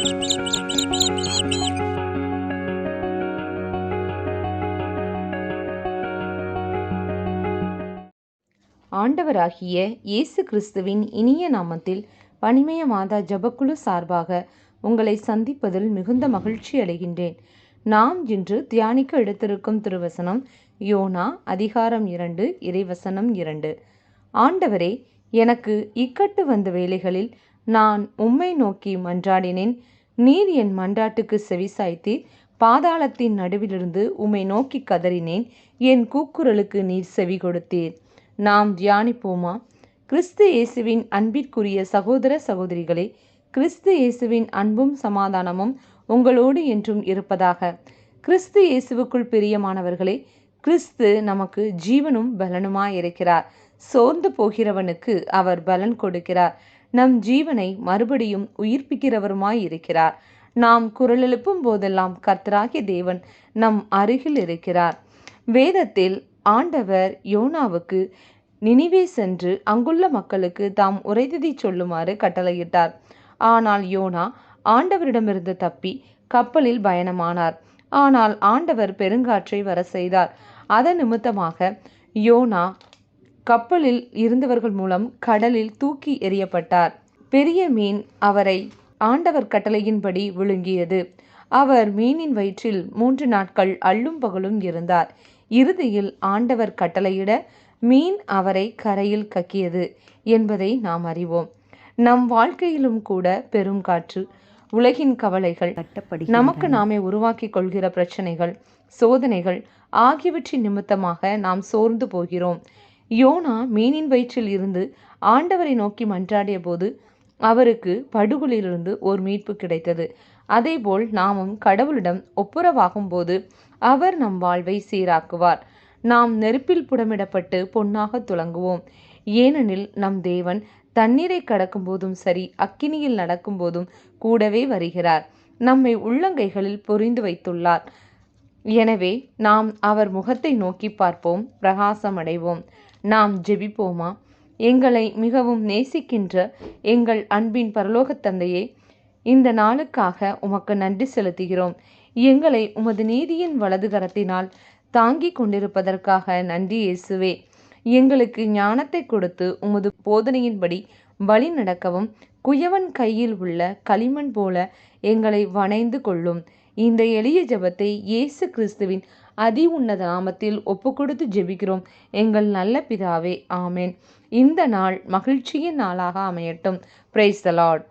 ஆண்டவராகிய இயேசு கிறிஸ்துவின் இனிய நாமத்தில் பனிமய மாதா ஜபக்குழு சார்பாக உங்களை சந்திப்பதில் மிகுந்த மகிழ்ச்சி அடைகின்றேன். நாம் இன்று தியானிக்க எடுத்திருக்கும் திருவசனம் யோனா அதிகாரம் 2 இறைவசனம் 2. ஆண்டவரே, எனக்கு இக்கட்டு வந்த வேளைகளில் நான் உம்மை நோக்கி மன்றாடினேன். நீர் என் மன்றாட்டுக்கு செவிசாய்த்தீர். பாதாளத்தின் நடுவிலிருந்து உம்மை நோக்கி கதறினேன். என் கூக்குரலுக்கு நீர் செவி கொடுத்தீர். நாம் தியானிப்போமா? கிறிஸ்து இயேசுவின் அன்பிற்குரிய சகோதர சகோதரிகளே, கிறிஸ்து இயேசுவின் அன்பும் சமாதானமும் உங்களோடு என்றும் இருப்பதாக. கிறிஸ்து இயேசுவுக்குள் பிரியமானவர்களே, கிறிஸ்து நமக்கு ஜீவனும் பலனுமாயிருக்கிறார். சோர்ந்து போகிறவனுக்கு அவர் பலன் கொடுக்கிறார். நம் ஜீவனை மறுபடியும் உயிர்ப்பிக்கிறவருமாயிருக்கிறார். நாம் குரல் எழுப்பும் போதெல்லாம் கர்த்தராகிய தேவன் நம் அருகில் இருக்கிறார். வேதத்தில் ஆண்டவர் யோனாவுக்கு நினிவே சென்று அங்குள்ள மக்களுக்கு தாம் உரைதிதி சொல்லுமாறு கட்டளையிட்டார். ஆனால் யோனா ஆண்டவரிடமிருந்து தப்பி கப்பலில் பயணமானார். ஆனால் ஆண்டவர் பெருங்காற்றை வர செய்தார். அதன் நிமித்தமாக யோனா கப்பலில் இருந்தவர்கள் மூலம் கடலில் தூக்கி எறியப்பட்டார். பெரிய மீன் அவரை ஆண்டவர் கட்டளையின்படி விழுங்கியது. அவர் மீனின் வயிற்றில் 3 நாட்கள் அல்லும் பகலும் இருந்தார். இறுதியில் ஆண்டவர் கட்டளையிட மீன் அவரை கரையில் கக்கியது என்பதை நாம் அறிவோம். நம் வாழ்க்கையிலும் கூட பெரும் காற்று, உலகின் கவலைகள், நமக்கு நாமே உருவாக்கி கொள்கிற பிரச்சனைகள், சோதனைகள் ஆகியவற்றின் நிமித்தமாக நாம் சோர்ந்து போகிறோம். யோனா மீனின் வயிற்றில் இருந்து ஆண்டவரை நோக்கி மன்றாடிய போது அவருக்கு படுகொலிலிருந்து ஒரு மீட்பு கிடைத்தது. அதேபோல் நாமும் கடவுளிடம் ஒப்புரவாகும் போது அவர் நம் வாழ்வை சீராக்குவார். நாம் நெருப்பில் புடமிடப்பட்டு பொன்னாக துலங்குவோம். ஏனெனில் நம் தேவன் தண்ணீரை கடக்கும் போதும் சரி, அக்கினியில் நடக்கும் போதும் கூடவே வருகிறார். நம்மை உள்ளங்கைகளில் பொறிந்து வைத்துள்ளார். எனவே நாம் அவர் முகத்தை நோக்கி பார்ப்போம், பிரகாசம் அடைவோம். நாம் ஜெபிப்போமா? எங்களை மிகவும் நேசிக்கின்ற எங்கள் அன்பின் பரலோகத் தந்தையே, இந்த நாளுக்காக உமக்கு நன்றி செலுத்துகிறோம். எங்களை உமது நீதியின் வலது கரத்தினால் தாங்கிக் கொண்டிருப்பதற்காக நன்றி இயேசுவே. எங்களுக்கு ஞானத்தை கொடுத்து உமது போதனையின்படி வழி நடக்கவும் குயவன் கையில் உள்ள களிமண் போல எங்களை வணைந்து கொள்ளும். இந்த எளிய ஜெபத்தை இயேசு கிறிஸ்துவின் அதி உன்னத நாமத்தில் ஒப்புக்கொடுத்து ஜெபிக்கிறோம் எங்கள் நல்ல பிதாவே, ஆமேன். இந்த நாள் மகிழ்ச்சியின் நாளாக அமையட்டும். Praise the Lord.